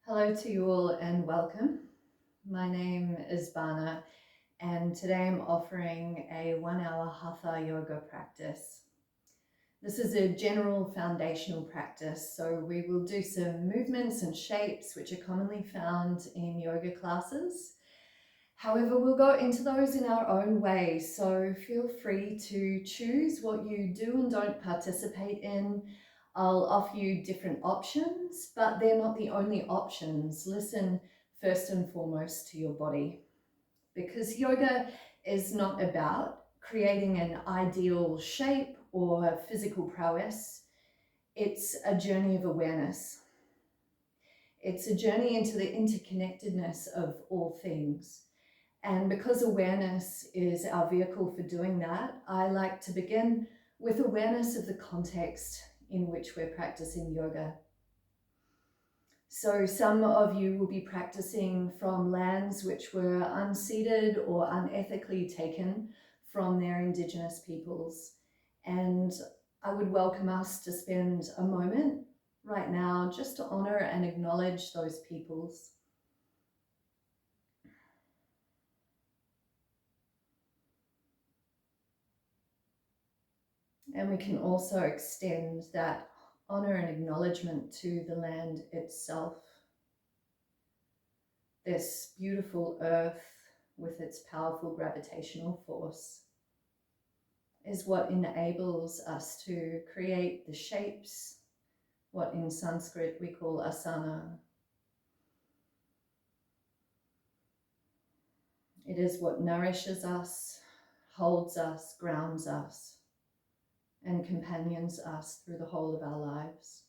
Hello to you all and welcome. My name is Bana and today I'm offering a 1-hour Hatha yoga practice. This is a general foundational practice, so we will do some movements and shapes which are commonly found in yoga classes. However, we'll go into those in our own way, so feel free to choose what you do and don't participate in. I'll offer you different options, but they're not the only options. Listen first and foremost to your body, because yoga is not about creating an ideal shape or physical prowess. It's a journey of awareness. It's a journey into the interconnectedness of all things. And because awareness is our vehicle for doing that, I like to begin with awareness of the context in which we're practicing yoga. So some of you will be practicing from lands which were unceded or unethically taken from their indigenous peoples. And I would welcome us to spend a moment right now just to honor and acknowledge those peoples. And we can also extend that honor and acknowledgement to the land itself. This beautiful earth with its powerful gravitational force is what enables us to create the shapes, what in Sanskrit we call asana. It is what nourishes us, holds us, grounds us, and companions us through the whole of our lives.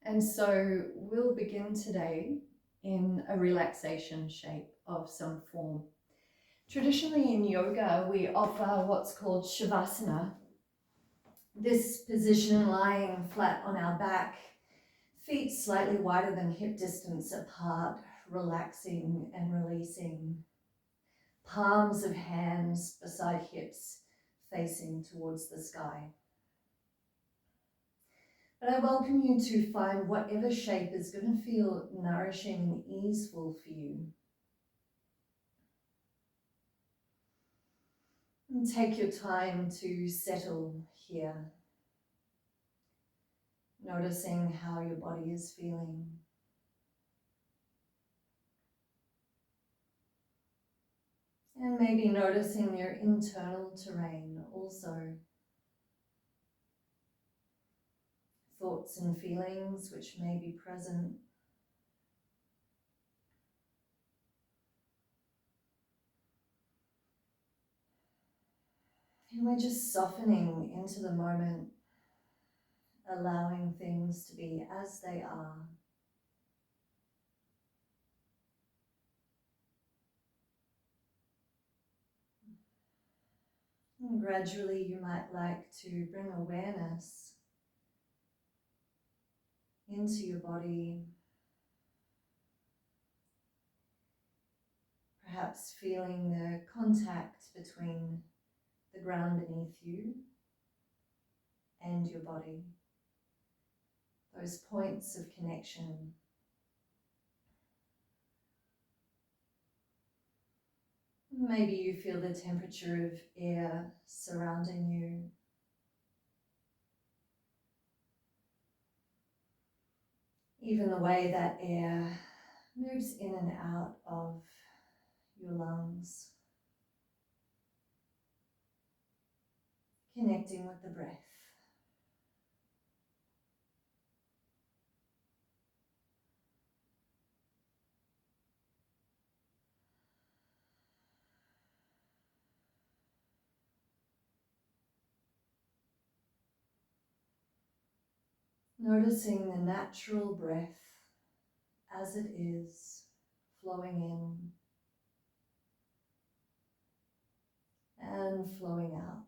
And so we'll begin today in a relaxation shape of some form. Traditionally in yoga, we offer what's called shavasana. This position lying flat on our back, feet slightly wider than hip distance apart, relaxing and releasing. Palms of hands beside hips facing towards the sky. But I welcome you to find whatever shape is going to feel nourishing and easeful for you. And take your time to settle here, noticing how your body is feeling. And maybe noticing your internal terrain also. Thoughts and feelings which may be present. And we're just softening into the moment, allowing things to be as they are. And gradually you might like to bring awareness into your body, perhaps feeling the contact between the ground beneath you and your body, those points of connection. Maybe you feel the temperature of air surrounding you. Even the way that air moves in and out of your lungs. Connecting with the breath. Noticing the natural breath as it is flowing in and flowing out.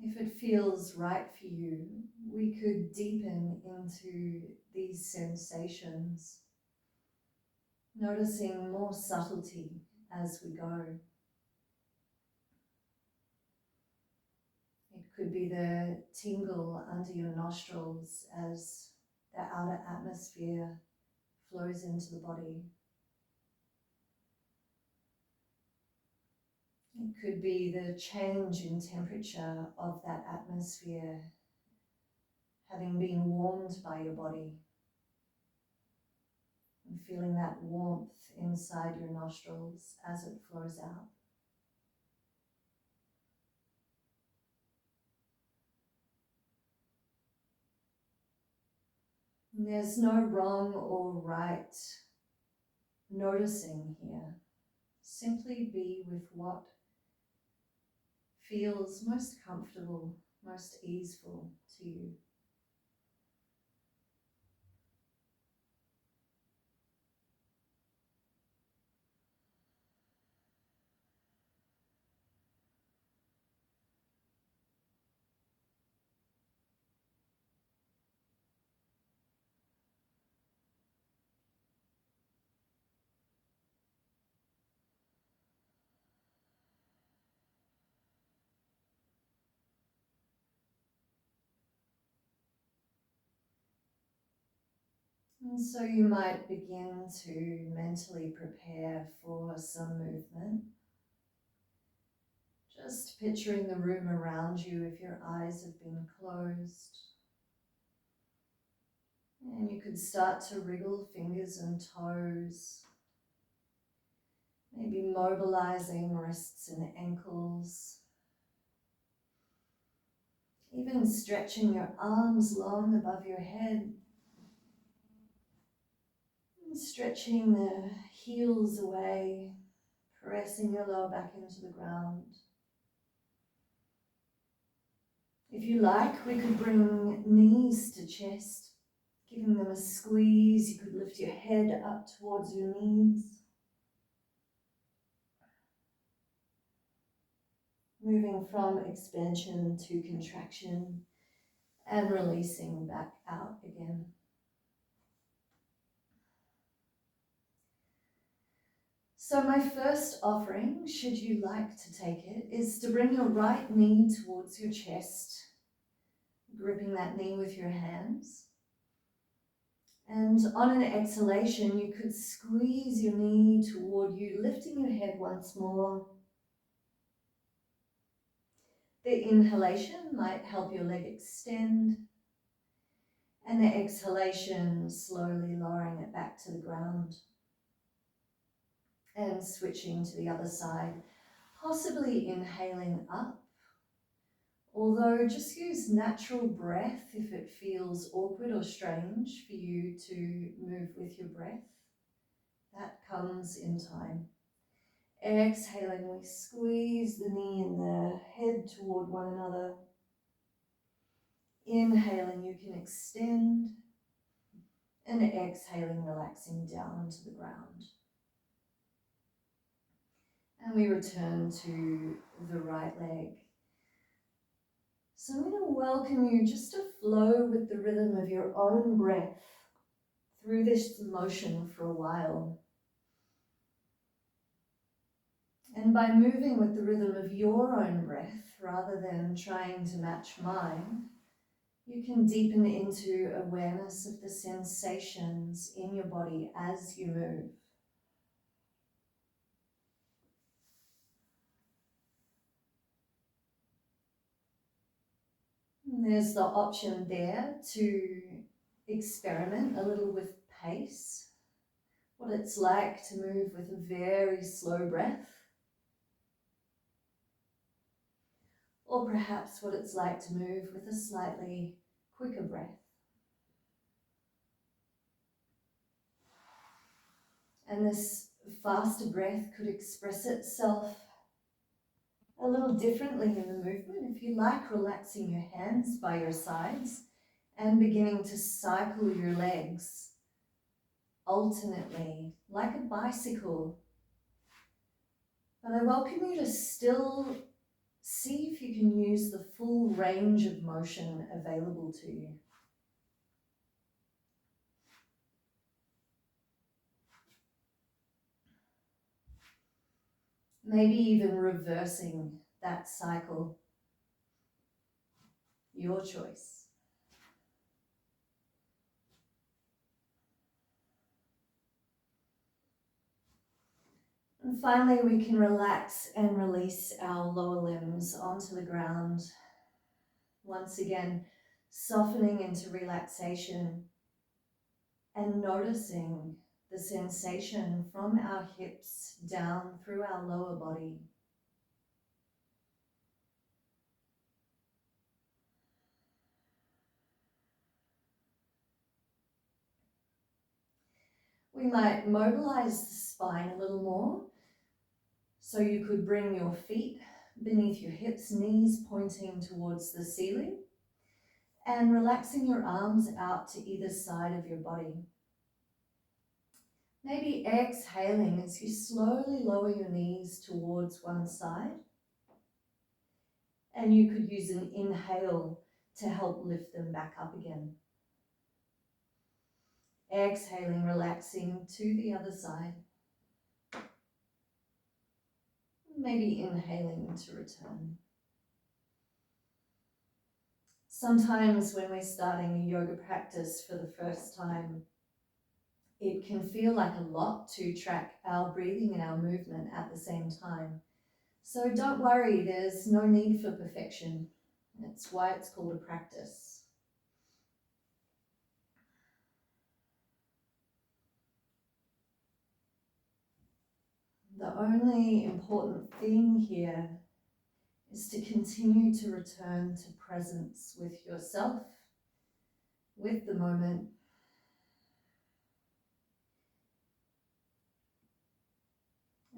If it feels right for you, we could deepen into these sensations, noticing more subtlety as we go. It could be the tingle under your nostrils as the outer atmosphere flows into the body. It could be the change in temperature of that atmosphere, having been warmed by your body, and feeling that warmth inside your nostrils as it flows out. And there's no wrong or right noticing here. Simply be with what feels most comfortable, most easeful to you. And so you might begin to mentally prepare for some movement. Just picturing the room around you if your eyes have been closed. And you could start to wriggle fingers and toes, maybe mobilizing wrists and ankles, even stretching your arms long above your head, and stretching the heels away, pressing your lower back into the ground. If you like, we could bring knees to chest, giving them a squeeze. You could lift your head up towards your knees. Moving from expansion to contraction and releasing back out again. So my first offering, should you like to take it, is to bring your right knee towards your chest, gripping that knee with your hands. And on an exhalation, you could squeeze your knee toward you, lifting your head once more. The inhalation might help your leg extend, and the exhalation slowly lowering it back to the ground. And switching to the other side, possibly inhaling up, although just use natural breath if it feels awkward or strange for you to move with your breath. That comes in time. Exhaling, we squeeze the knee and the head toward one another. Inhaling, you can extend, and exhaling, relaxing down to the ground. And we return to the right leg. So I'm going to welcome you just to flow with the rhythm of your own breath through this motion for a while. And by moving with the rhythm of your own breath, rather than trying to match mine, you can deepen into awareness of the sensations in your body as you move. And there's the option there to experiment a little with pace, what it's like to move with a very slow breath, or perhaps what it's like to move with a slightly quicker breath. And this faster breath could express itself a little differently in the movement. If you like, relaxing your hands by your sides and beginning to cycle your legs alternately, like a bicycle. But I welcome you to still see if you can use the full range of motion available to you. Maybe even reversing that cycle. Your choice. And finally, we can relax and release our lower limbs onto the ground. Once again, softening into relaxation and noticing the sensation from our hips down through our lower body. We might mobilize the spine a little more. So you could bring your feet beneath your hips, knees pointing towards the ceiling, and relaxing your arms out to either side of your body. Maybe exhaling as you slowly lower your knees towards one side. And you could use an inhale to help lift them back up again. Exhaling, relaxing to the other side. Maybe inhaling to return. Sometimes when we're starting a yoga practice for the first time, it can feel like a lot to track our breathing and our movement at the same time. So don't worry, there's no need for perfection. That's why it's called a practice. The only important thing here is to continue to return to presence with yourself, with the moment.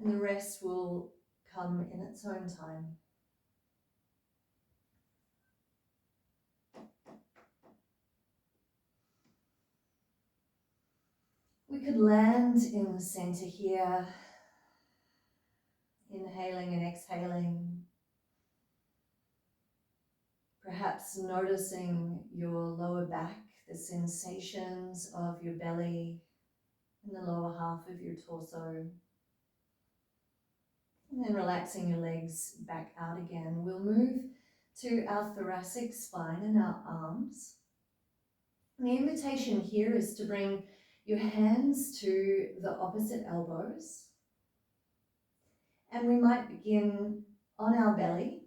And the rest will come in its own time. We could land in the center here, inhaling and exhaling. Perhaps noticing your lower back, the sensations of your belly and the lower half of your torso. And then relaxing your legs back out again. We'll move to our thoracic spine and our arms. And the invitation here is to bring your hands to the opposite elbows. And we might begin on our belly.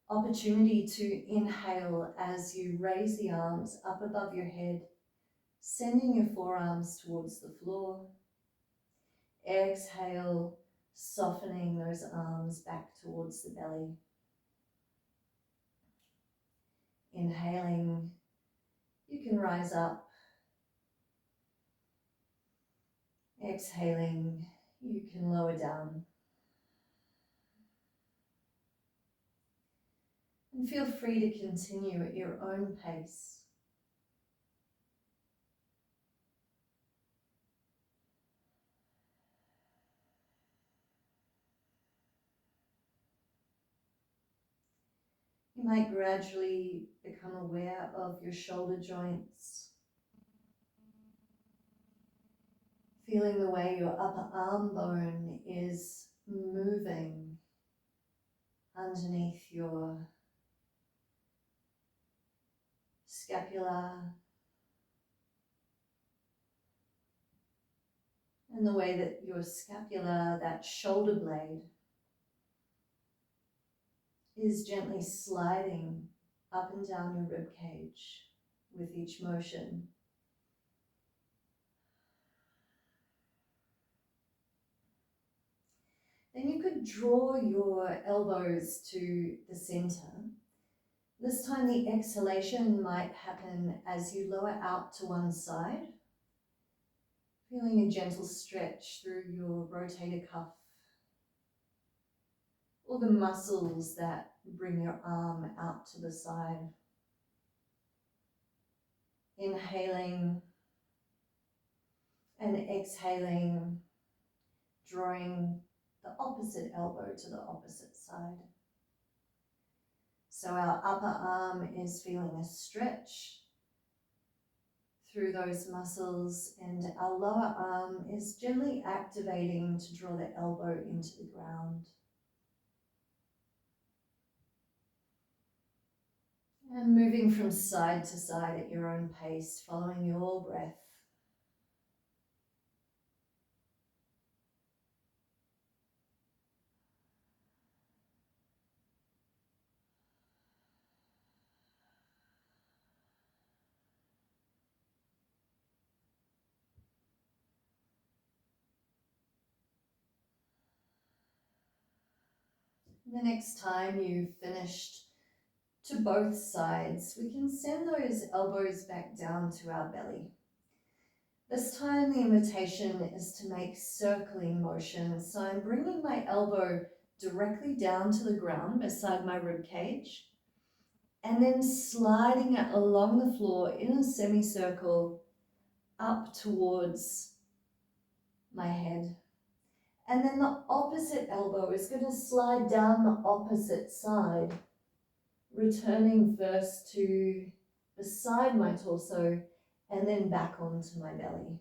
Opportunity to inhale as you raise the arms up above your head, sending your forearms towards the floor. Exhale, softening those arms back towards the belly. Inhaling, you can rise up. Exhaling, you can lower down. And feel free to continue at your own pace. You might gradually become aware of your shoulder joints, feeling the way your upper arm bone is moving underneath your scapula, and the way that your scapula, that shoulder blade, is gently sliding up and down your rib cage with each motion. Then you could draw your elbows to the center. This time the exhalation might happen as you lower out to one side, feeling a gentle stretch through your rotator cuff or the muscles that bring your arm out to the side. Inhaling and exhaling, drawing the opposite elbow to the opposite side. So our upper arm is feeling a stretch through those muscles, and our lower arm is gently activating to draw the elbow into the ground. And moving from side to side at your own pace, following your breath. The next time you've finished to both sides, we can send those elbows back down to our belly. This time the invitation is to make circling motions. So I'm bringing my elbow directly down to the ground beside my rib cage, and then sliding it along the floor in a semicircle up towards my head. And then the opposite elbow is going to slide down the opposite side, returning first to beside my torso and then back onto my belly.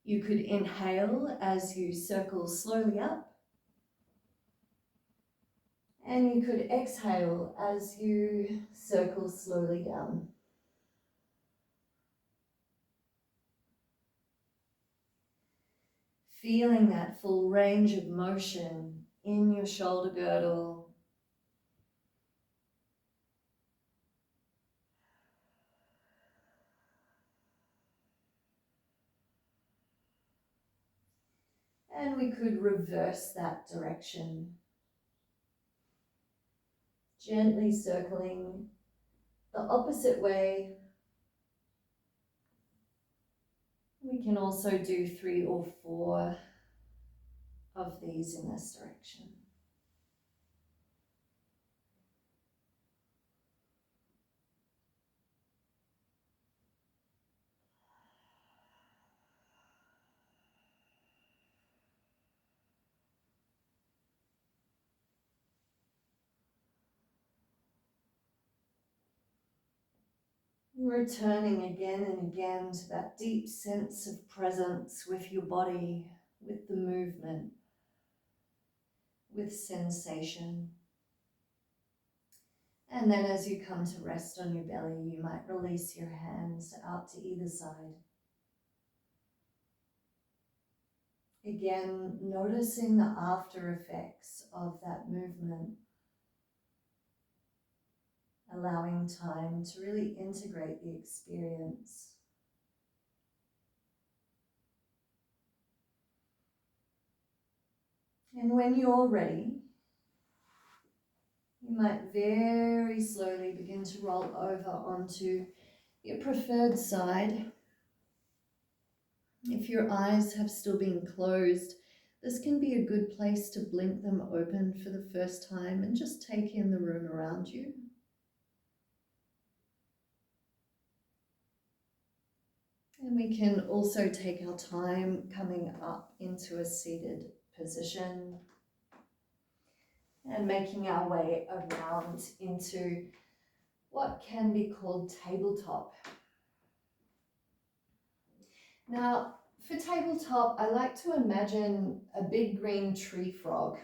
You could inhale as you circle slowly up, and you could exhale as you circle slowly down. Feeling that full range of motion in your shoulder girdle, and we could reverse that direction, gently circling the opposite way. We can also do 3 or 4 of these in this direction. Returning again and again to that deep sense of presence with your body, with the movement, with sensation. And then as you come to rest on your belly, you might release your hands out to either side. Again, noticing the after effects of that movement, allowing time to really integrate the experience. And when you're ready, you might very slowly begin to roll over onto your preferred side. If your eyes have still been closed, this can be a good place to blink them open for the first time and just take in the room around you. And we can also take our time coming up into a seated position and making our way around into what can be called tabletop. Now, for tabletop, I like to imagine a big green tree frog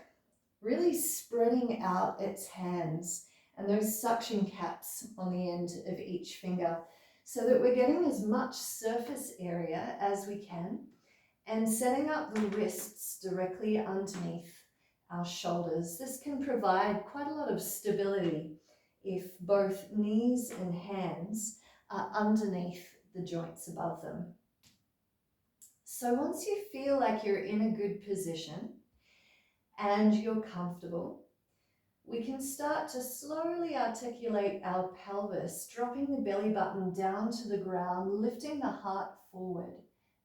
really spreading out its hands and those suction caps on the end of each finger, so that we're getting as much surface area as we can and setting up the wrists directly underneath our shoulders. This can provide quite a lot of stability if both knees and hands are underneath the joints above them. So once you feel like you're in a good position and you're comfortable, we can start to slowly articulate our pelvis, dropping the belly button down to the ground, lifting the heart forward,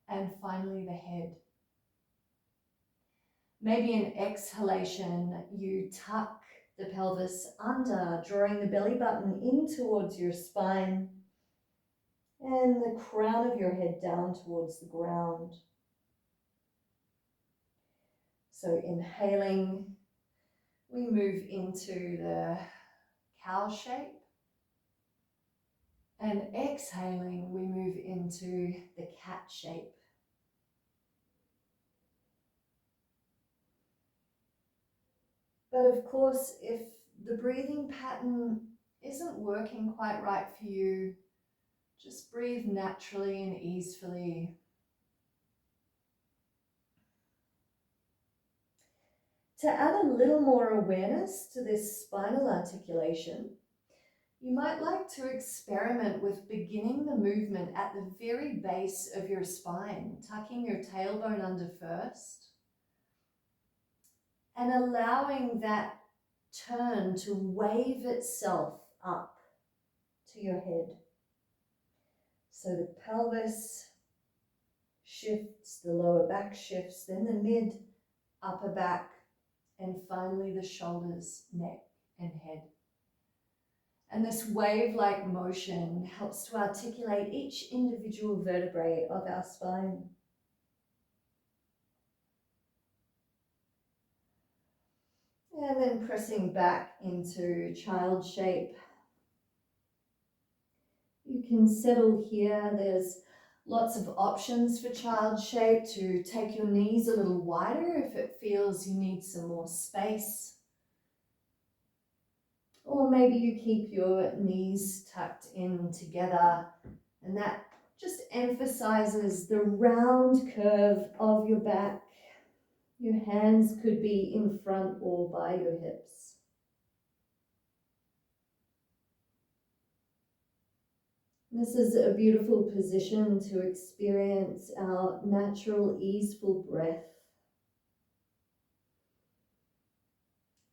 and finally the head. Maybe in exhalation, you tuck the pelvis under, drawing the belly button in towards your spine and the crown of your head down towards the ground. So inhaling, we move into the cow shape. And exhaling, we move into the cat shape. But of course, if the breathing pattern isn't working quite right for you, just breathe naturally and easily. To add a little more awareness to this spinal articulation, you might like to experiment with beginning the movement at the very base of your spine, tucking your tailbone under first, and allowing that turn to wave itself up to your head. So the pelvis shifts, the lower back shifts, then the mid, upper back, and finally the shoulders, neck, and head. And this wave-like motion helps to articulate each individual vertebrae of our spine. And then pressing back into child shape. You can settle here. There's lots of options for child shape to take your knees a little wider if it feels you need some more space. Or maybe you keep your knees tucked in together, and that just emphasizes the round curve of your back. Your hands could be in front or by your hips. This is a beautiful position to experience our natural, easeful breath,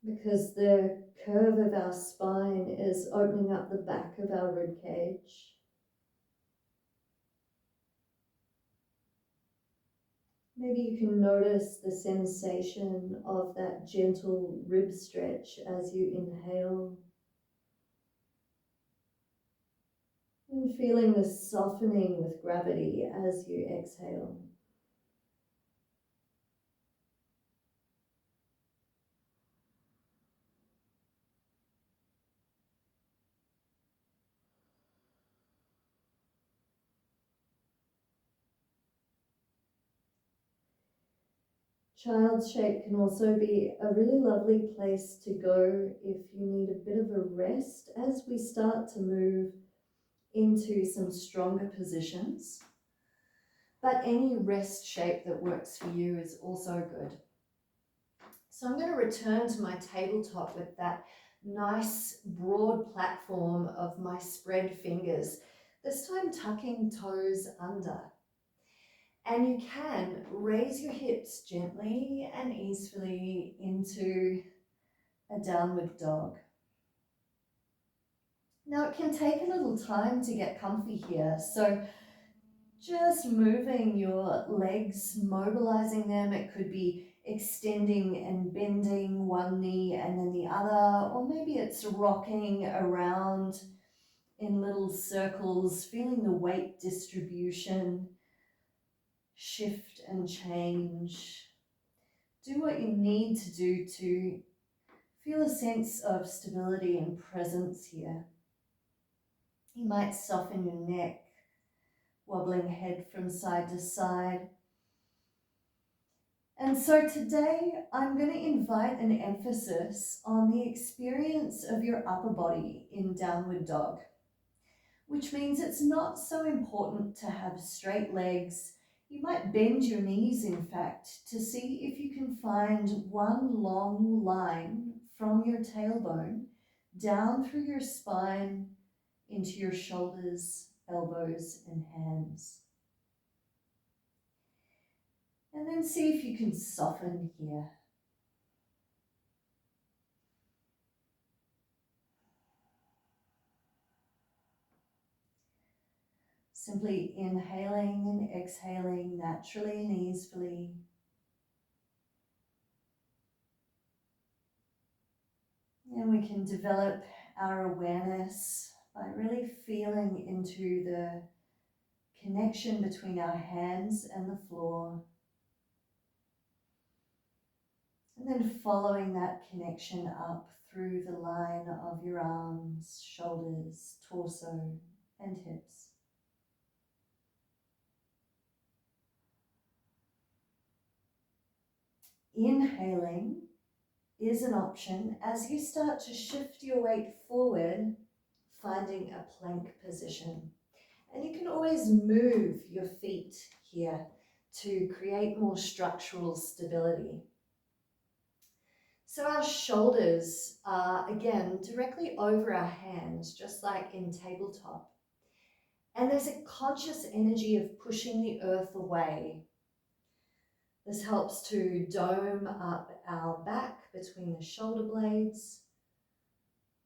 because the curve of our spine is opening up the back of our rib cage. Maybe you can notice the sensation of that gentle rib stretch as you inhale, and feeling the softening with gravity as you exhale. Child's shape can also be a really lovely place to go if you need a bit of a rest as we start to move into some stronger positions. But any rest shape that works for you is also good. So I'm going to return to my tabletop with that nice broad platform of my spread fingers, this time tucking toes under. And you can raise your hips gently and easily into a downward dog. Now it can take a little time to get comfy here, so just moving your legs, mobilizing them. It could be extending and bending one knee and then the other, or maybe it's rocking around in little circles, feeling the weight distribution shift and change. Do what you need to do to feel a sense of stability and presence here. You might soften your neck, wobbling head from side to side. And so today I'm going to invite an emphasis on the experience of your upper body in downward dog, which means it's not so important to have straight legs. You might bend your knees, in fact, to see if you can find one long line from your tailbone down through your spine into your shoulders, elbows, and hands. And then see if you can soften here. Simply inhaling and exhaling naturally and easily. And we can develop our awareness by really feeling into the connection between our hands and the floor. And then following that connection up through the line of your arms, shoulders, torso, and hips. Inhaling is an option as you start to shift your weight forward, finding a plank position. And you can always move your feet here to create more structural stability. So our shoulders are, again, directly over our hands, just like in tabletop. And there's a conscious energy of pushing the earth away. This helps to dome up our back between the shoulder blades,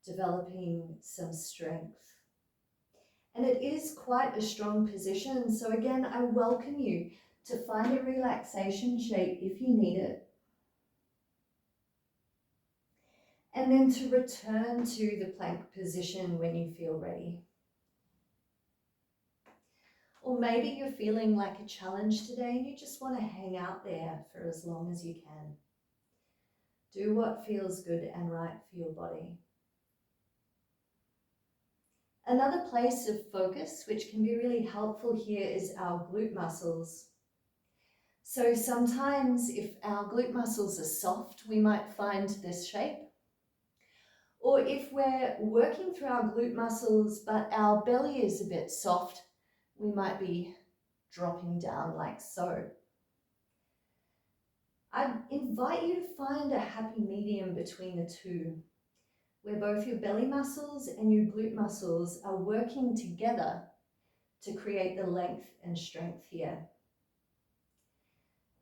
developing some strength. And it is quite a strong position. So again, I welcome you to find a relaxation shape if you need it. And then to return to the plank position when you feel ready. Or maybe you're feeling like a challenge today and you just want to hang out there for as long as you can. Do what feels good and right for your body. Another place of focus, which can be really helpful here, is our glute muscles. So sometimes if our glute muscles are soft, we might find this shape. Or if we're working through our glute muscles, but our belly is a bit soft, we might be dropping down like so. I invite you to find a happy medium between the two, where both your belly muscles and your glute muscles are working together to create the length and strength here.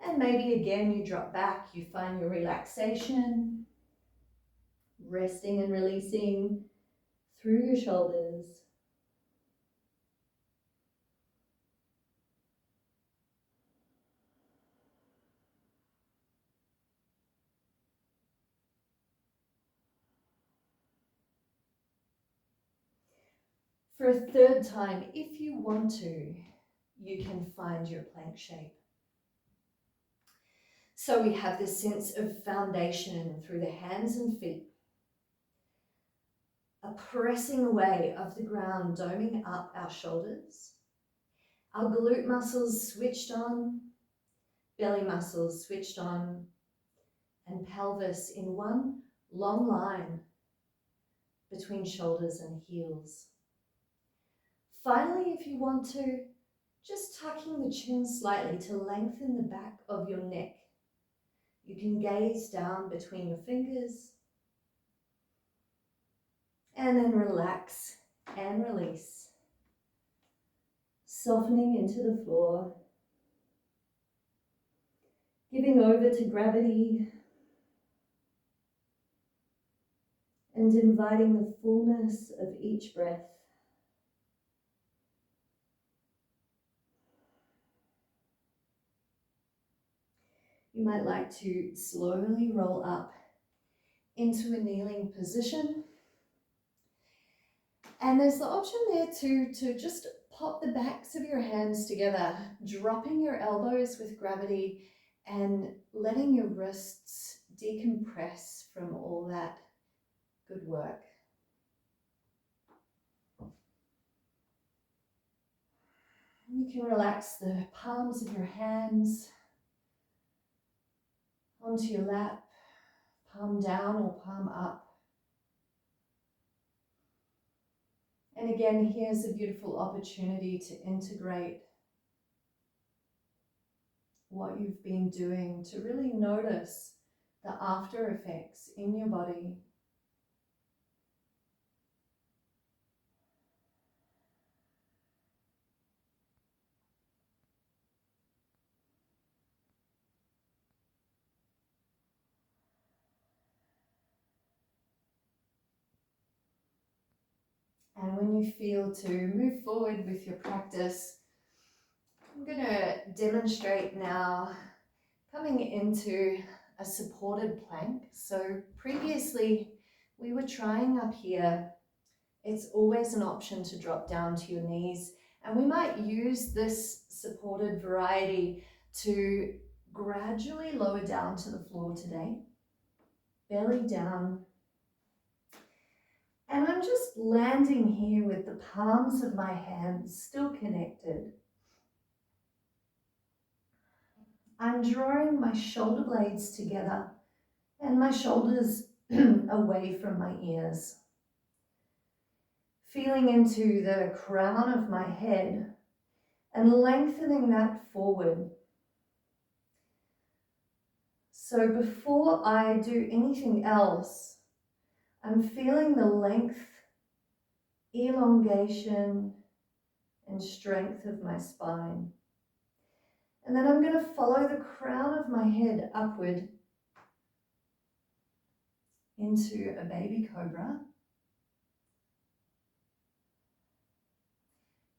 And maybe again you drop back, you find your relaxation, resting and releasing through your shoulders. For a third time, if you want to, you can find your plank shape. So we have this sense of foundation through the hands and feet, a pressing away of the ground, doming up our shoulders, our glute muscles switched on, belly muscles switched on, and pelvis in one long line between shoulders and heels. Finally, if you want to, just tucking the chin slightly to lengthen the back of your neck. You can gaze down between your fingers and then relax and release, softening into the floor, giving over to gravity and inviting the fullness of each breath. You might like to slowly roll up into a kneeling position. And there's the option there to just pop the backs of your hands together, dropping your elbows with gravity and letting your wrists decompress from all that good work. You can relax the palms of your hands onto your lap, palm down or palm up. And again, here's a beautiful opportunity to integrate what you've been doing, to really notice the after effects in your body. And when you feel to move forward with your practice, I'm going to demonstrate now coming into a supported plank. So previously we were trying up here. It's always an option to drop down to your knees, and we might use this supported variety to gradually lower down to the floor today. belly down. And I'm just landing here with the palms of my hands still connected. I'm drawing my shoulder blades together and my shoulders away from my ears. Feeling into the crown of my head and lengthening that forward. So before I do anything else, I'm feeling the length, elongation, and strength of my spine. And then I'm going to follow the crown of my head upward into a baby cobra.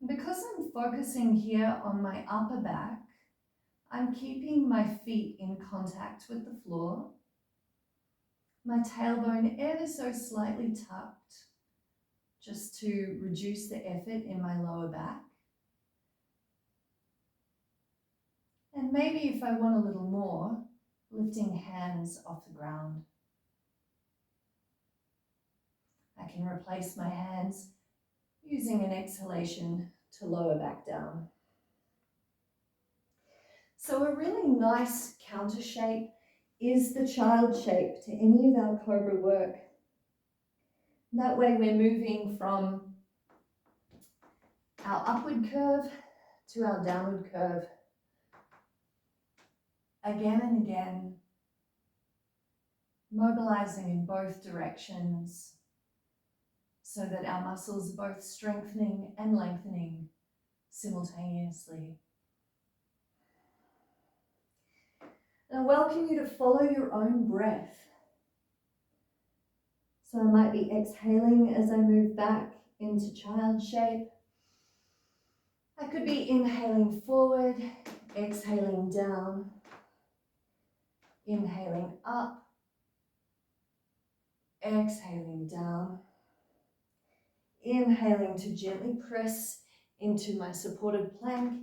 Because I'm focusing here on my upper back, I'm keeping my feet in contact with the floor, my tailbone ever so slightly tucked, just to reduce the effort in my lower back. And maybe if I want a little more, lifting hands off the ground. I can replace my hands using an exhalation to lower back down. So a really nice counter shape is the child shape to any of our cobra work. That way we're moving from our upward curve to our downward curve again and again, mobilizing in both directions so that our muscles are both strengthening and lengthening simultaneously. And I welcome you to follow your own breath. So I might be exhaling as I move back into child shape. I could be inhaling forward, exhaling down, inhaling up, exhaling down, inhaling to gently press into my supported plank,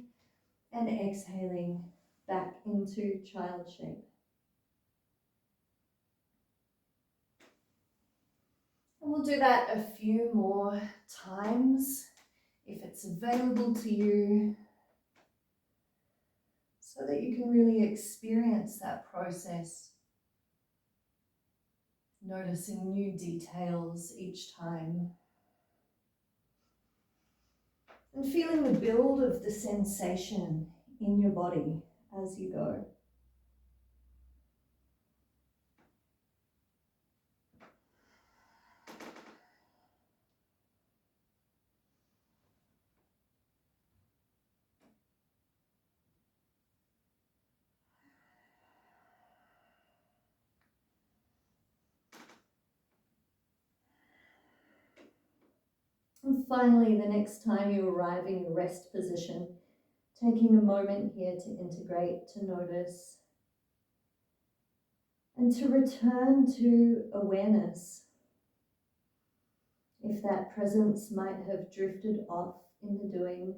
and exhaling back into child shape. And we'll do that a few more times if it's available to you, so that you can really experience that process, noticing new details each time. And feeling the build of the sensation in your body as you go. And finally, the next time you arrive in your rest position, taking a moment here to integrate, to notice, and to return to awareness. If that presence might have drifted off in the doing.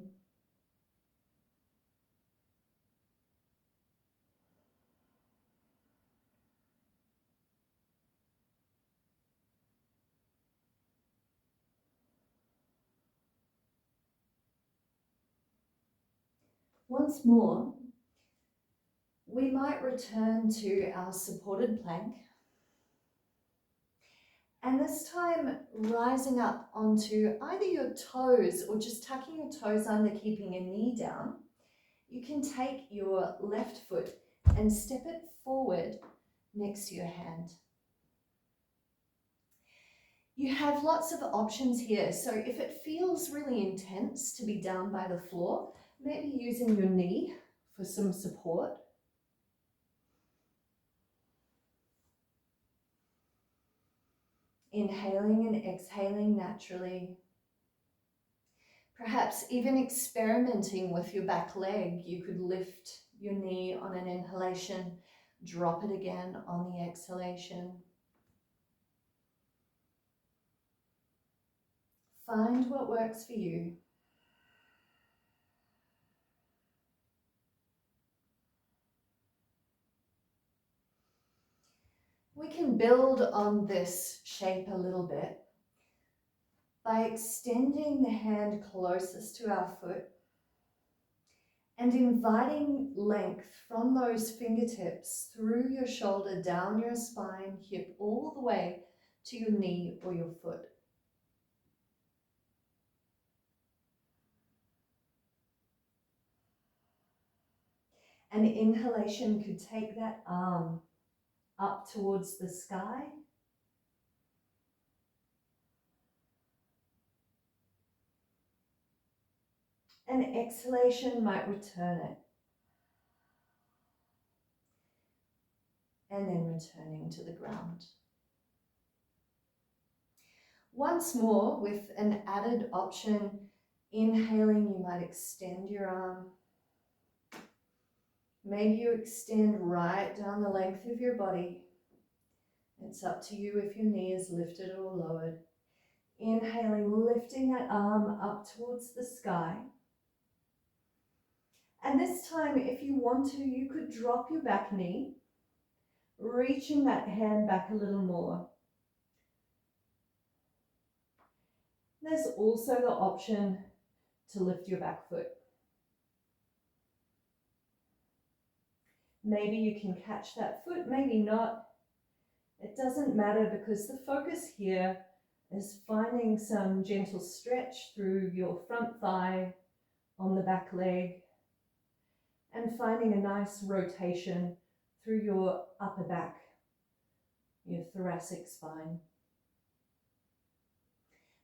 Once more, we might return to our supported plank. And this time, rising up onto either your toes or just tucking your toes under, keeping your knee down. You can take your left foot and step it forward next to your hand. You have lots of options here. So if it feels really intense to be down by the floor, maybe using your knee for some support. Inhaling and exhaling naturally. Perhaps even experimenting with your back leg. You could lift your knee on an inhalation, drop it again on the exhalation. Find what works for you. We can build on this shape a little bit by extending the hand closest to our foot and inviting length from those fingertips through your shoulder, down your spine, hip, all the way to your knee or your foot. An inhalation could take that arm up towards the sky. An exhalation might return it. And then returning to the ground. Once more, with an added option, inhaling, you might extend your arm. Maybe you extend right down the length of your body. It's up to you if your knee is lifted or lowered. Inhaling, lifting that arm up towards the sky. And this time, if you want to, you could drop your back knee, reaching that hand back a little more. There's also the option to lift your back foot. Maybe you can catch that foot, maybe not. It doesn't matter, because the focus here is finding some gentle stretch through your front thigh, on the back leg, and finding a nice rotation through your upper back, your thoracic spine.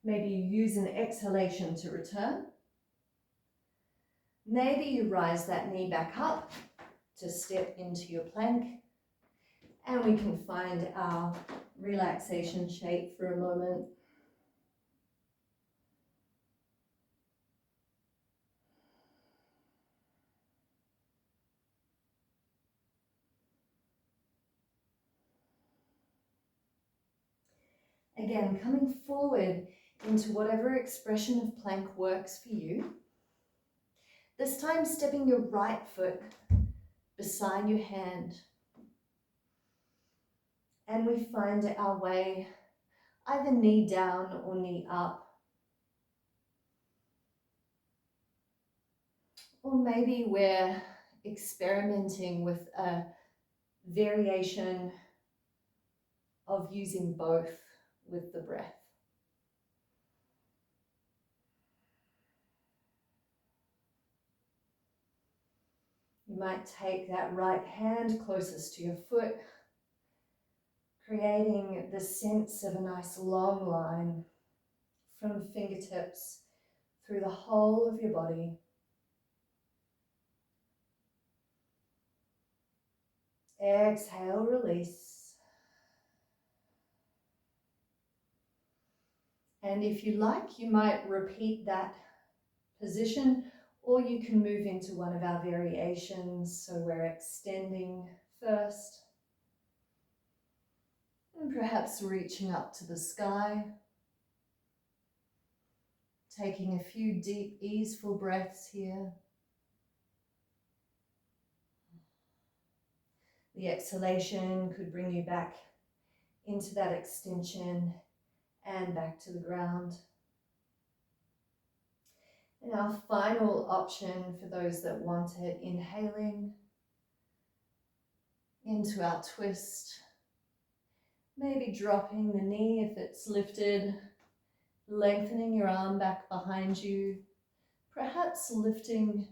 Maybe you use an exhalation to return. Maybe you rise that knee back up to step into your plank, and we can find our relaxation shape for a moment. Again, coming forward into whatever expression of plank works for you. This time, stepping your right foot beside your hand. And we find our way either knee down or knee up. Or maybe we're experimenting with a variation of using both with the breath. You might take that right hand closest to your foot, creating the sense of a nice long line from fingertips through the whole of your body. Exhale, release. And if you like, you might repeat that position, or you can move into one of our variations. So we're extending first, and perhaps reaching up to the sky, taking a few deep, easeful breaths here. The exhalation could bring you back into that extension and back to the ground. And our final option for those that want it, inhaling into our twist, maybe dropping the knee if it's lifted, lengthening your arm back behind you, perhaps lifting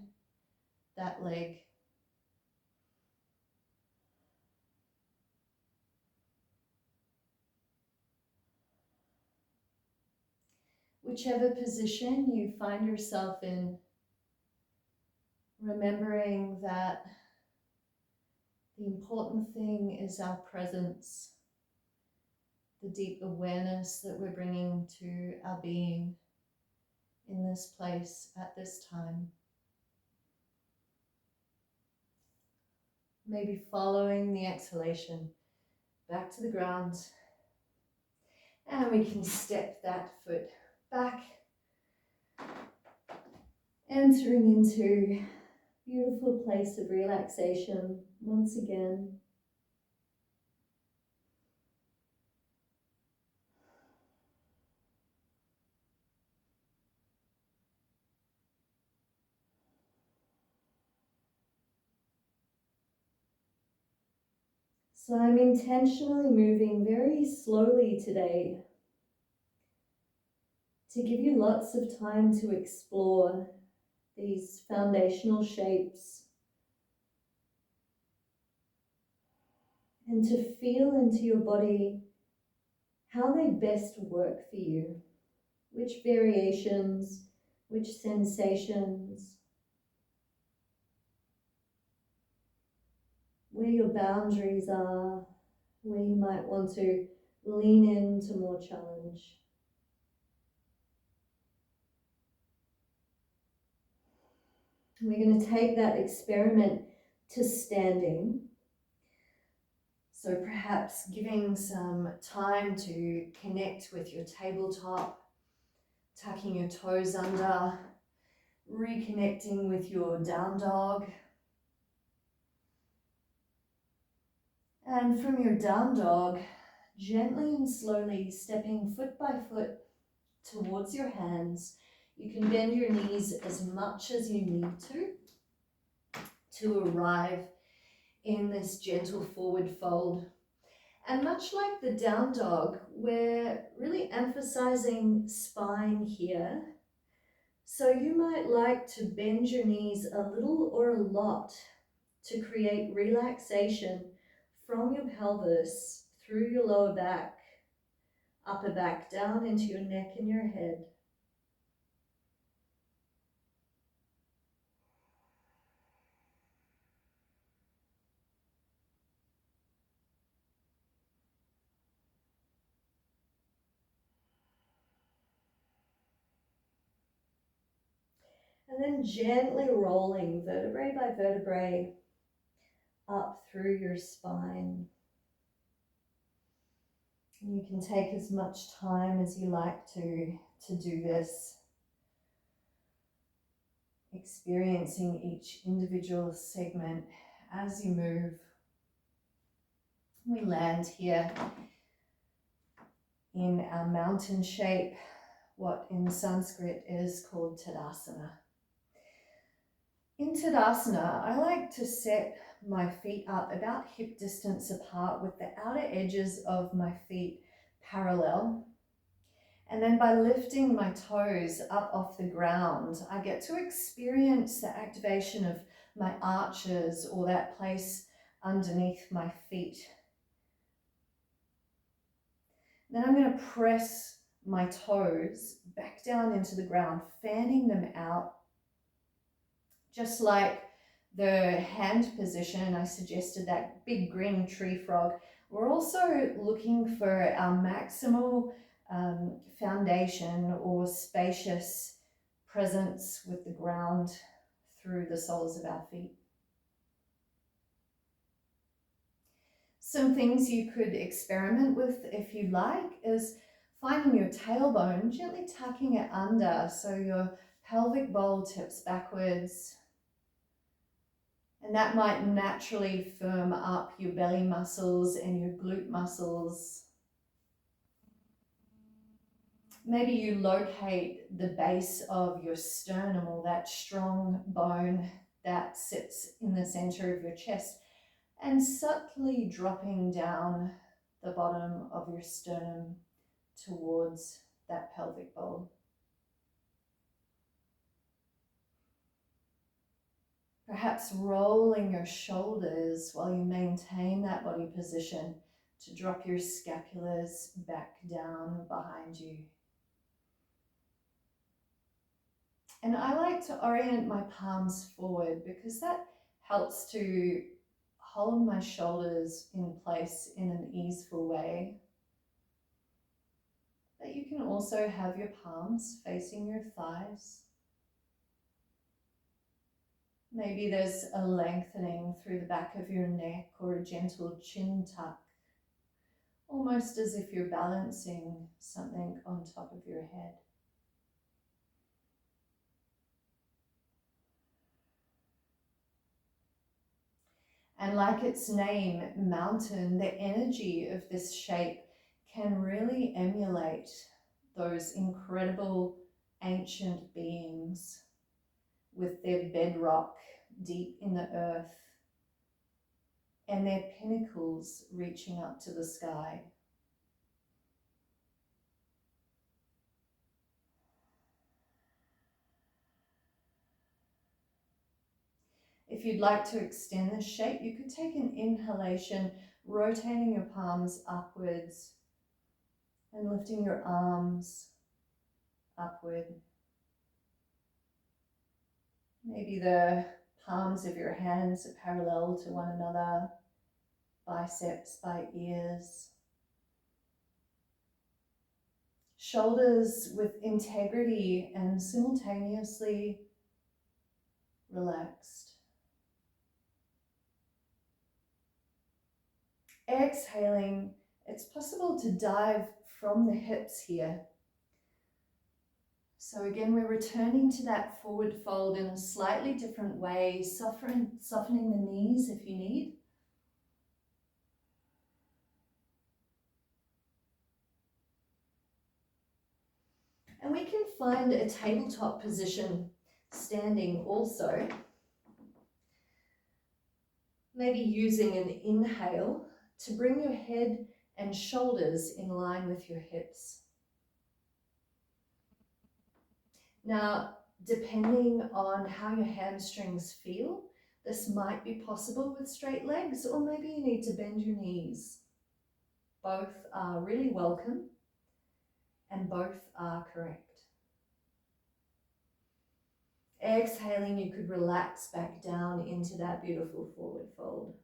that leg. Whichever position you find yourself in, remembering that the important thing is our presence, the deep awareness that we're bringing to our being in this place at this time. Maybe following the exhalation back to the ground, and we can step that foot back, entering into a beautiful place of relaxation once again. So I'm intentionally moving very slowly today to give you lots of time to explore these foundational shapes and to feel into your body how they best work for you, which variations, which sensations, where your boundaries are, where you might want to lean into more challenge. We're going to take that experiment to standing. So perhaps giving some time to connect with your tabletop, tucking your toes under, reconnecting with your down dog. And from your down dog, gently and slowly stepping foot by foot towards your hands. You can bend your knees as much as you need to arrive in this gentle forward fold. And much like the down dog, we're really emphasizing spine here. So you might like to bend your knees a little or a lot to create relaxation from your pelvis through your lower back, upper back, down into your neck and your head. And then gently rolling vertebrae by vertebrae up through your spine. And you can take as much time as you like to do this, experiencing each individual segment as you move. We land here in our mountain shape, what in Sanskrit is called Tadasana. In Tadasana, I like to set my feet up about hip distance apart with the outer edges of my feet parallel. And then by lifting my toes up off the ground, I get to experience the activation of my arches, or that place underneath my feet. Then I'm going to press my toes back down into the ground, fanning them out, just like the hand position I suggested, that big green tree frog. We're also looking for our maximal foundation or spacious presence with the ground through the soles of our feet. Some things you could experiment with if you like is finding your tailbone, gently tucking it under so your pelvic bowl tips backwards. And that might naturally firm up your belly muscles and your glute muscles. Maybe you locate the base of your sternum, or that strong bone that sits in the center of your chest, and subtly dropping down the bottom of your sternum towards that pelvic bowl. Perhaps rolling your shoulders while you maintain that body position to drop your scapulars back down behind you. And I like to orient my palms forward because that helps to hold my shoulders in place in an easeful way. But you can also have your palms facing your thighs. Maybe there's a lengthening through the back of your neck or a gentle chin tuck, almost as if you're balancing something on top of your head. And like its name, mountain, the energy of this shape can really emulate those incredible ancient beings with their bedrock deep in the earth. and their pinnacles reaching up to the sky. If you'd like to extend this shape, you could take an inhalation, rotating your palms upwards and lifting your arms upward. Maybe the palms of your hands are parallel to one another, biceps by ears. Shoulders with integrity and simultaneously relaxed. Exhaling, it's possible to dive from the hips here. So again, we're returning to that forward fold in a slightly different way, softening the knees if you need. And we can find a tabletop position standing also. Maybe using an inhale to bring your head and shoulders in line with your hips. Now, depending on how your hamstrings feel, this might be possible with straight legs, or maybe you need to bend your knees. Both are really welcome and both are correct. Exhaling, you could relax back down into that beautiful forward fold.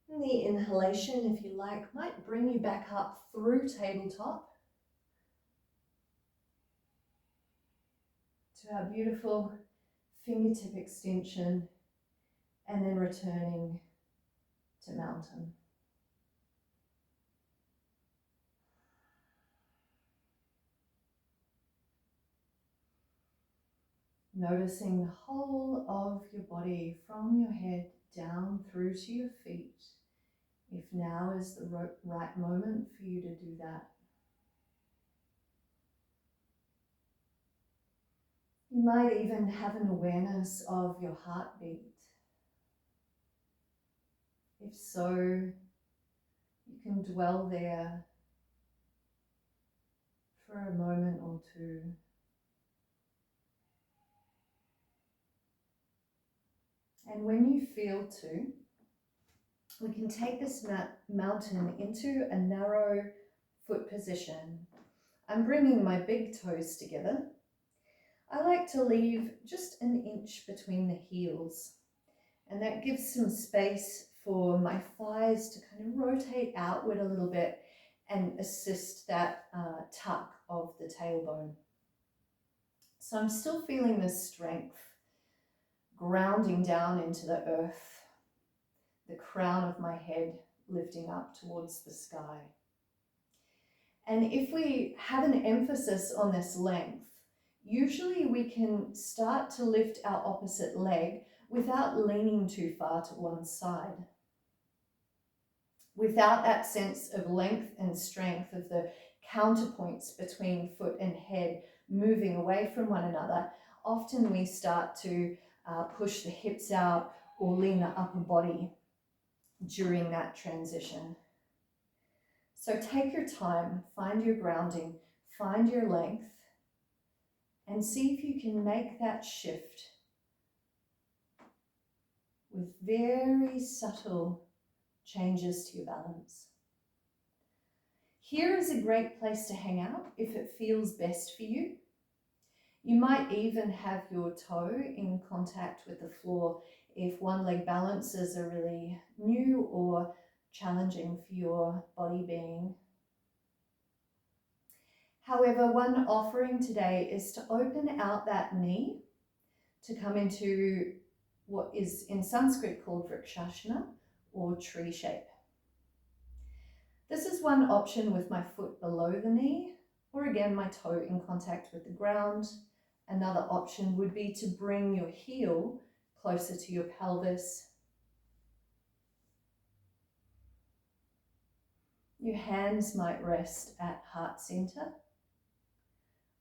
And the inhalation, if you like, might bring you back up through tabletop to our beautiful fingertip extension, and then returning to mountain. Noticing the whole of your body from your head down through to your feet, if now is the right moment for you to do that. You might even have an awareness of your heartbeat. If so, you can dwell there for a moment or two. And when you feel to, we can take this mountain into a narrow foot position. I'm bringing my big toes together. I like to leave just an inch between the heels, and that gives some space for my thighs to kind of rotate outward a little bit and assist that tuck of the tailbone. So I'm still feeling this strength grounding down into the earth, the crown of my head lifting up towards the sky. And if we have an emphasis on this length, usually we can start to lift our opposite leg without leaning too far to one side. Without that sense of length and strength of the counterpoints between foot and head moving away from one another, often we start to push the hips out or lean the upper body during that transition. So take your time, find your grounding, find your length, and see if you can make that shift with very subtle changes to your balance. Here is a great place to hang out if it feels best for you. You might even have your toe in contact with the floor if one leg balances are really new or challenging for your body being. However, one offering today is to open out that knee to come into what is in Sanskrit called Vrikshasana, or tree shape. This is one option with my foot below the knee, or again my toe in contact with the ground. Another option would be to bring your heel closer to your pelvis. Your hands might rest at heart center,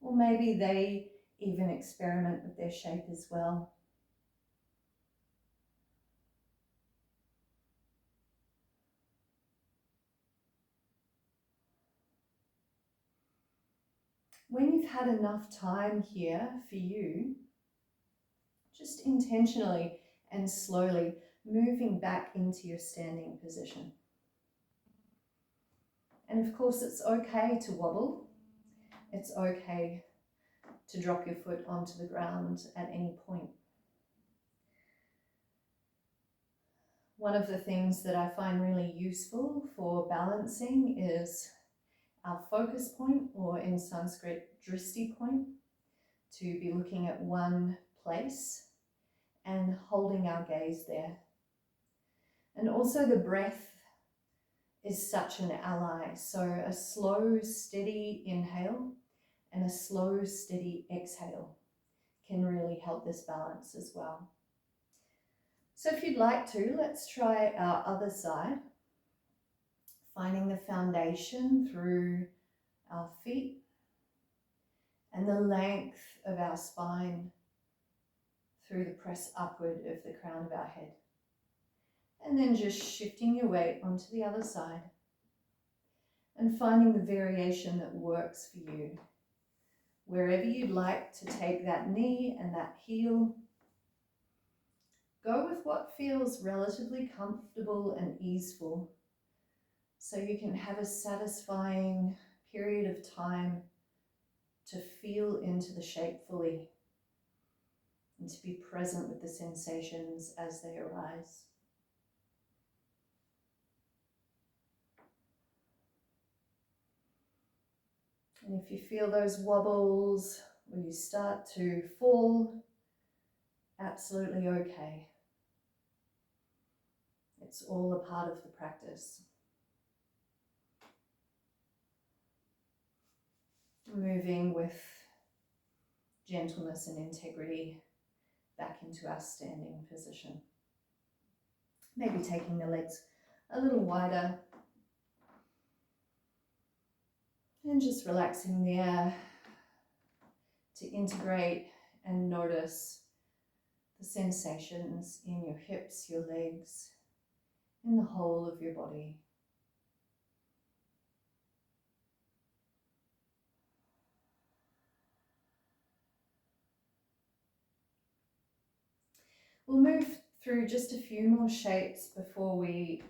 or maybe they even experiment with their shape as well. When you've had enough time here for you, just intentionally and slowly moving back into your standing position. And of course, it's okay to wobble. It's okay to drop your foot onto the ground at any point. One of the things that I find really useful for balancing is our focus point, or in Sanskrit, dristi point, to be looking at one place and holding our gaze there. And also the breath is such an ally. So a slow, steady inhale and a slow, steady exhale can really help this balance as well. So if you'd like to, let's try our other side, finding the foundation through our feet and the length of our spine through the press upward of the crown of our head. And then just shifting your weight onto the other side and finding the variation that works for you. Wherever you'd like to take that knee and that heel, go with what feels relatively comfortable and easeful, so you can have a satisfying period of time to feel into the shape fully and to be present with the sensations as they arise. And if you feel those wobbles or you start to fall, absolutely okay. It's all a part of the practice. Moving with gentleness and integrity back into our standing position. Maybe taking the legs a little wider and just relaxing there to integrate and notice the sensations in your hips, your legs, in the whole of your body. We'll move through just a few more shapes before we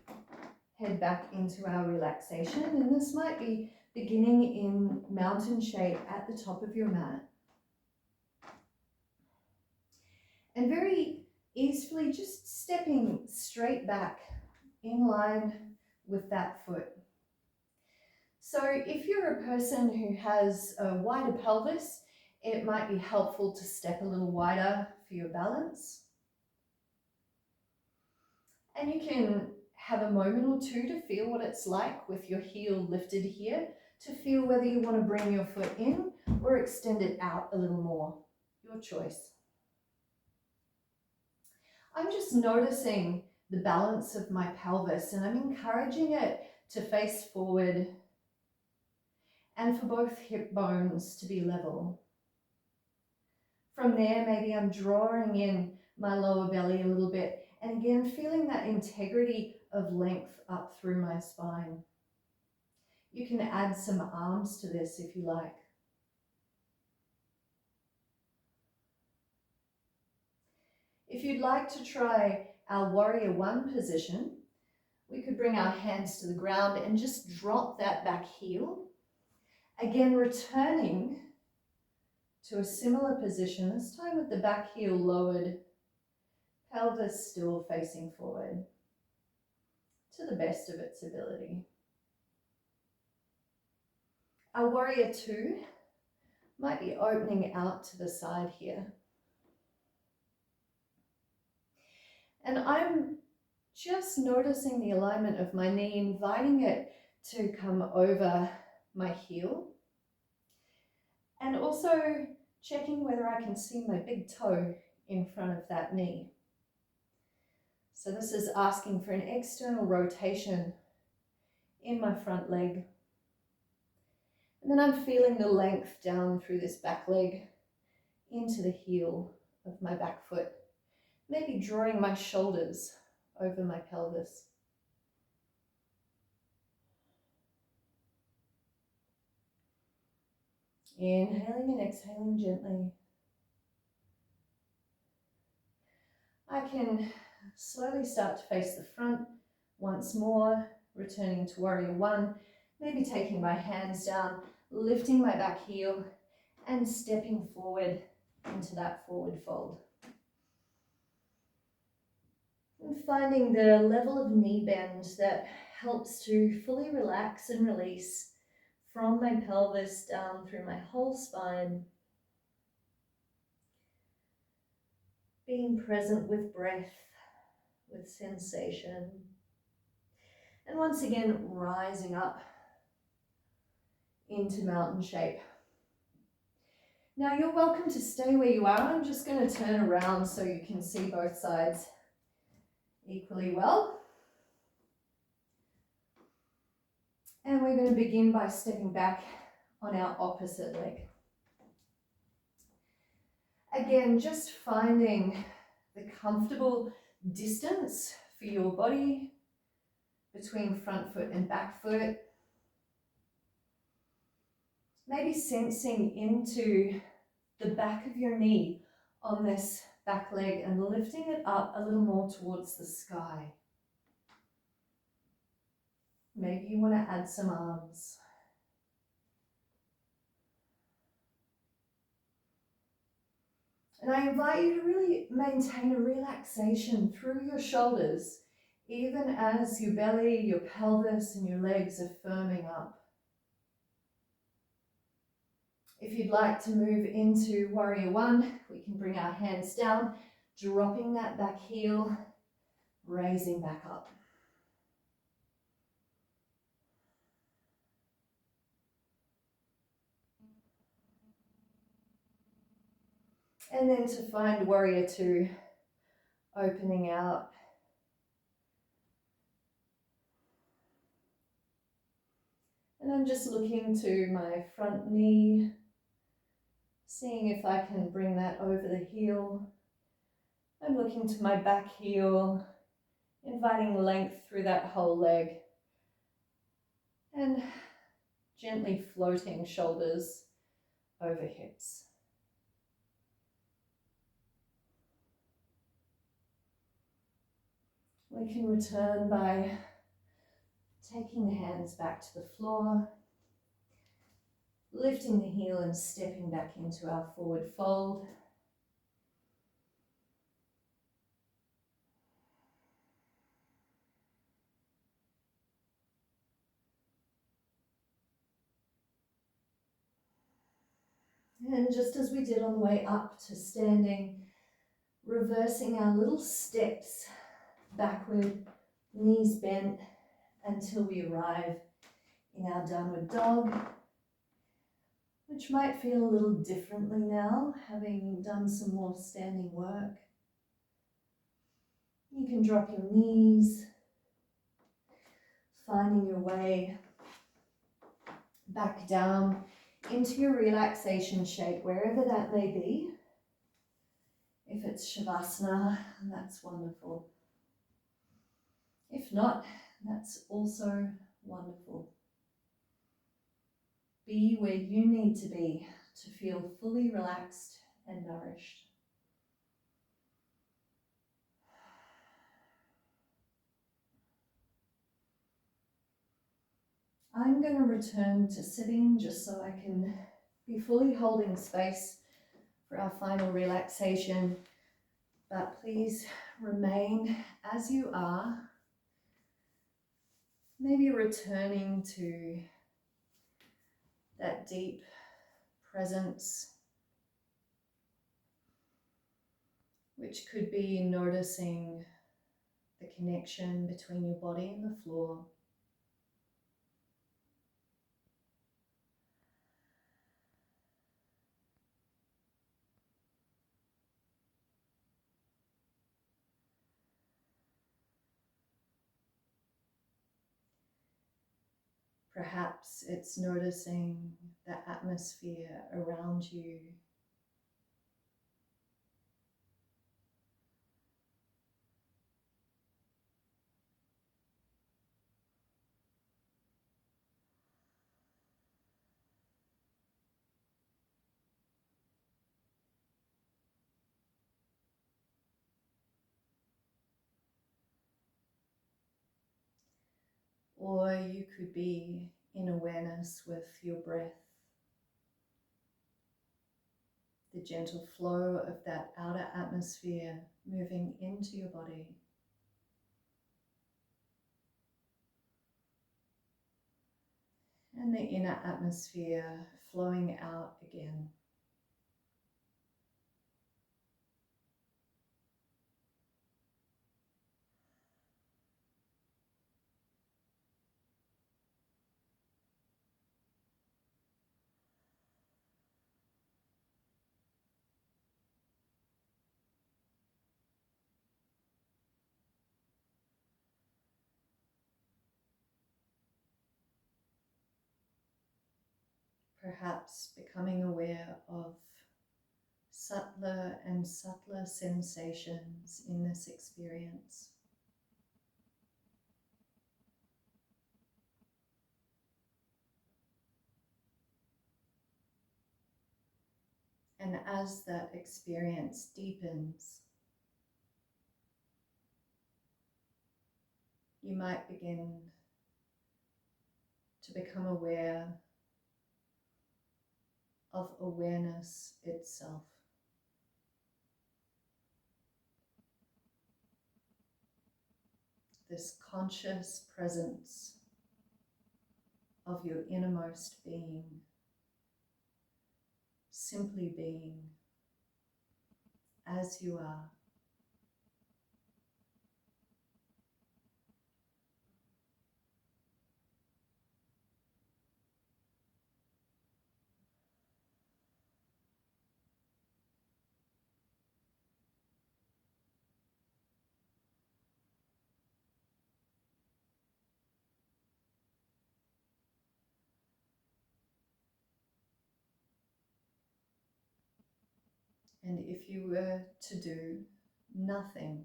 head back into our relaxation, and this might be beginning in mountain shape at the top of your mat. And very easily just stepping straight back in line with that foot. So if you're a person who has a wider pelvis, it might be helpful to step a little wider for your balance. And you can have a moment or two to feel what it's like with your heel lifted here, to feel whether you want to bring your foot in or extend it out a little more. Your choice. I'm just noticing the balance of my pelvis, and I'm encouraging it to face forward and for both hip bones to be level. From there, maybe I'm drawing in my lower belly a little bit, and again, feeling that integrity of length up through my spine. You can add some arms to this if you like. If you'd like to try our warrior one position, we could bring our hands to the ground and just drop that back heel. Again, returning to a similar position, this time with the back heel lowered, pelvis still facing forward to the best of its ability. Our warrior two might be opening out to the side here. And I'm just noticing the alignment of my knee, inviting it to come over my heel. And also checking whether I can see my big toe in front of that knee. So this is asking for an external rotation in my front leg. And then I'm feeling the length down through this back leg into the heel of my back foot, maybe drawing my shoulders over my pelvis. Inhaling and exhaling gently. I can slowly start to face the front once more, returning to warrior one, maybe taking my hands down, lifting my back heel and stepping forward into that forward fold. And finding the level of knee bend that helps to fully relax and release from my pelvis down through my whole spine. Being present with breath, with sensation. And once again, rising up into mountain shape. Now you're welcome to stay where you are. I'm just going to turn around so you can see both sides equally well. And we're going to begin by stepping back on our opposite leg. Again, just finding the comfortable distance for your body between front foot and back foot. Maybe sensing into the back of your knee on this back leg and lifting it up a little more towards the sky. Maybe you want to add some arms. And I invite you to really maintain a relaxation through your shoulders, even as your belly, your pelvis, and your legs are firming up. If you'd like to move into warrior one, we can bring our hands down, dropping that back heel, raising back up. And then to find warrior two, opening out. And I'm just looking to my front knee, seeing if I can bring that over the heel. I'm looking to my back heel, inviting length through that whole leg. And gently floating shoulders over hips. We can return by taking the hands back to the floor, lifting the heel and stepping back into our forward fold. And just as we did on the way up to standing, reversing our little steps backward, knees bent, until we arrive in our downward dog, which might feel a little differently now, having done some more standing work. You can drop your knees, finding your way back down into your relaxation shape, wherever that may be. If it's Shavasana, that's wonderful. If not, that's also wonderful. Be where you need to be to feel fully relaxed and nourished. I'm going to return to sitting just so I can be fully holding space for our final relaxation, but please remain as you are, maybe returning to that deep presence, which could be noticing the connection between your body and the floor. Perhaps it's noticing the atmosphere around you, Or you could be in awareness with your breath, the gentle flow of that outer atmosphere moving into your body. And the inner atmosphere flowing out again. Perhaps becoming aware of subtler and subtler sensations in this experience. And as that experience deepens, you might begin to become aware of awareness itself. This conscious presence of your innermost being, simply being as you are. And if you were to do nothing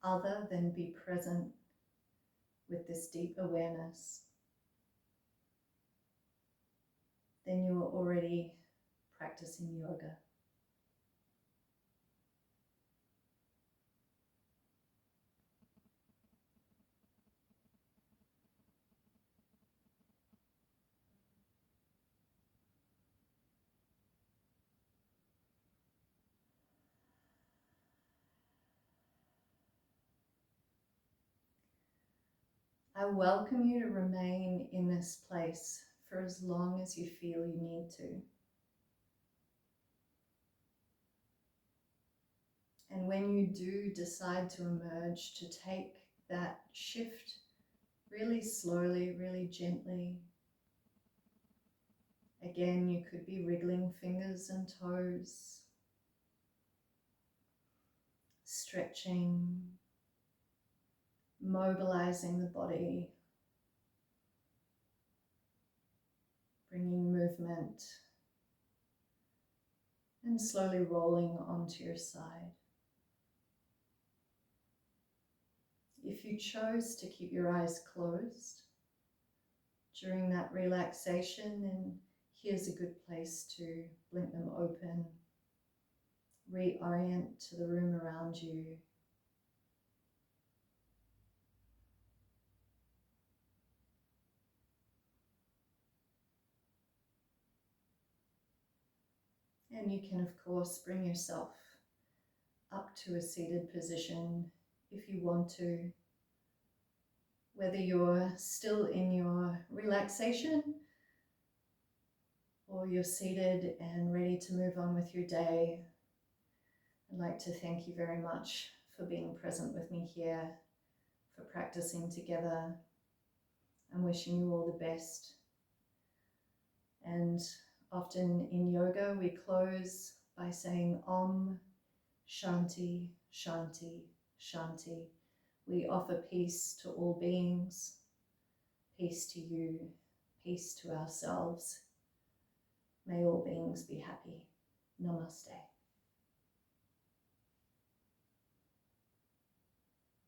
other than be present with this deep awareness, then you are already practicing yoga. I welcome you to remain in this place for as long as you feel you need to. And when you do decide to emerge, to take that shift really slowly, really gently. Again, you could be wriggling fingers and toes, stretching, mobilizing the body, bringing movement, and slowly rolling onto your side. If you chose to keep your eyes closed during that relaxation, then here's a good place to blink them open, reorient to the room around you. And you can, of course, bring yourself up to a seated position if you want to. Whether you're still in your relaxation or you're seated and ready to move on with your day, I'd like to thank you very much for being present with me here, for practicing together. I'm wishing you all the best. And often in yoga, we close by saying Om Shanti, Shanti, Shanti. We offer peace to all beings, peace to you, peace to ourselves. May all beings be happy. Namaste.